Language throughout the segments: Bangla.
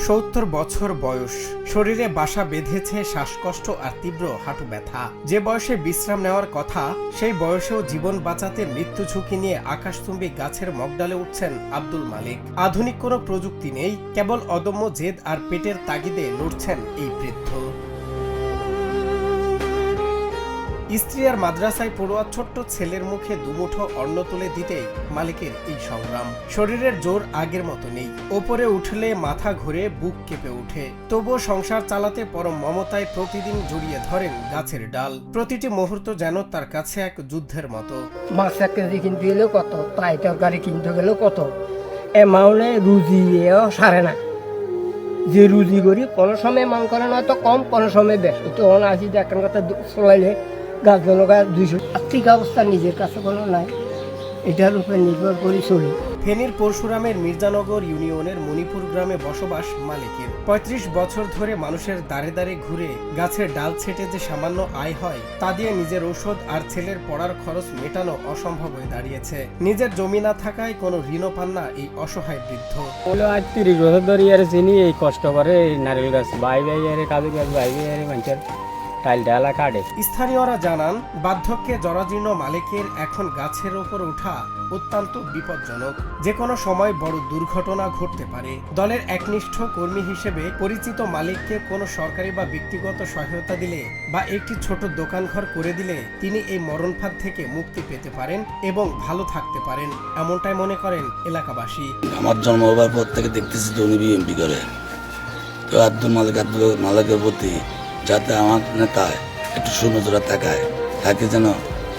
৭০ বছর বয়স, শরীরে বাসা বেঁধেছে শ্বাসকষ্ট আর তীব্র হাঁটু ব্যথা। যে বয়সে বিশ্রাম নেওয়ার কথা, সেই বয়সেও জীবন বাঁচাতে মৃত্যু ঝুঁকি নিয়ে আকাশচুম্বী গাছের মগডালে উঠছেন আব্দুল মালিক। আধুনিক কোনো প্রযুক্তি নেই, কেবল অদম্য জেদ আর পেটের তাগিদে লড়ছেন এই বৃদ্ধ। স্ত্রী আর মাদ্রাসায় পড়ুয়া ছোট্ট ছেলের মুখে দুমুঠো অন্ন তুলে দিতেই মালিকের এই সংগ্রাম। শরীরের জোর আগের মতো নেই, ওপরে উঠলে মাথা ঘুরে বুক কেঁপে উঠে। তবুও সংসার চালাতে পরম মমতায় প্রতিদিন জড়িয়ে ধরেন গাছের ডাল। প্রতিটি মুহূর্ত যেন তার কাছে এক যুদ্ধের মতো। মাছ 1 কেজি কিনতে গেলেও কত, তাই তরকারি কিনতে গেলেও কত, এমাউন্টে রুজি সারে না। যে রুজি করি কোনো সময় মান করে না, তো কম কোনো সময় বেশি। তো আসি দেখার কথা চলাইলে গাছ জনকা 200। আর্থিক অবস্থা নিজের কাছে কোনো নাই, এটার উপরে নির্ভর করে চলি। ফেনীর পরশুরামের মির্জানগর ইউনিয়নের মণিপুর গ্রামে বসবাস মালিকের। ৩৫ বছর ধরে মানুষের দাঁড়ে দাঁড়ে ঘুরে গাছের ডাল ছেটে যে সামান্য আয় হয়, তা দিয়ে নিজের ঔষধ আর ছেলের পড়ার খরচ মেটানো অসম্ভব হয়ে দাঁড়িয়েছে। নিজের জমি না থাকায় কোনো ঋণও পান না এই অসহায় বৃদ্ধ। আজ 30 বছর ধরে আর চিনি এই কষ্ট করে নারিকেল গাছ বাই কাজু গাছ বাই মানুষের টাইল ডালা কাটে। স্থানীয়রা জানান, বার্ধক্যে জরাজীর্ণ মালিকের এখন গাছের ওপর ওঠা অত্যন্ত বিপজ্জনক। যে কোনো সময় বড় দুর্ঘটনা ঘটতে পারে। দলের একনিষ্ঠ কর্মী হিসেবে পরিচিত মালিককে কোনো সরকারি বা ব্যক্তিগত সহায়তা দিলে বা একটি ছোট দোকানঘর করে দিলে তিনি এই মরণফাঁদ থেকে মুক্তি পেতে পারেন এবং ভালো থাকতে পারেন, এমনটাই মনে করেন এলাকাবাসী। আমার জন্ম হবার পর থেকে দেখতেছি যে উনি বিএমপি করে, তো আব্দুল মালিকের প্রতি যাতে আমার নেতায় একটু সুনজরে তাকায়, তাকে যেন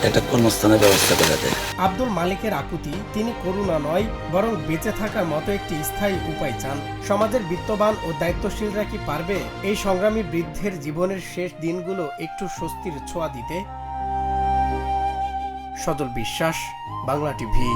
একটা কর্মস্থানের ব্যবস্থা করে দেয়। আব্দুল মালিকের আকুতি, তিনি করুণা নয় বরং বেঁচে থাকার মতো একটি স্থায়ী উপায় চান। সমাজের বিত্তবান ও দায়িত্বশীলরা কি পারবে এই সংগ্রামী বৃদ্ধের জীবনের শেষ দিনগুলো একটু স্বস্তির ছোঁয়া দিতে? সজল বিশ্বাস, বাংলা টিভি।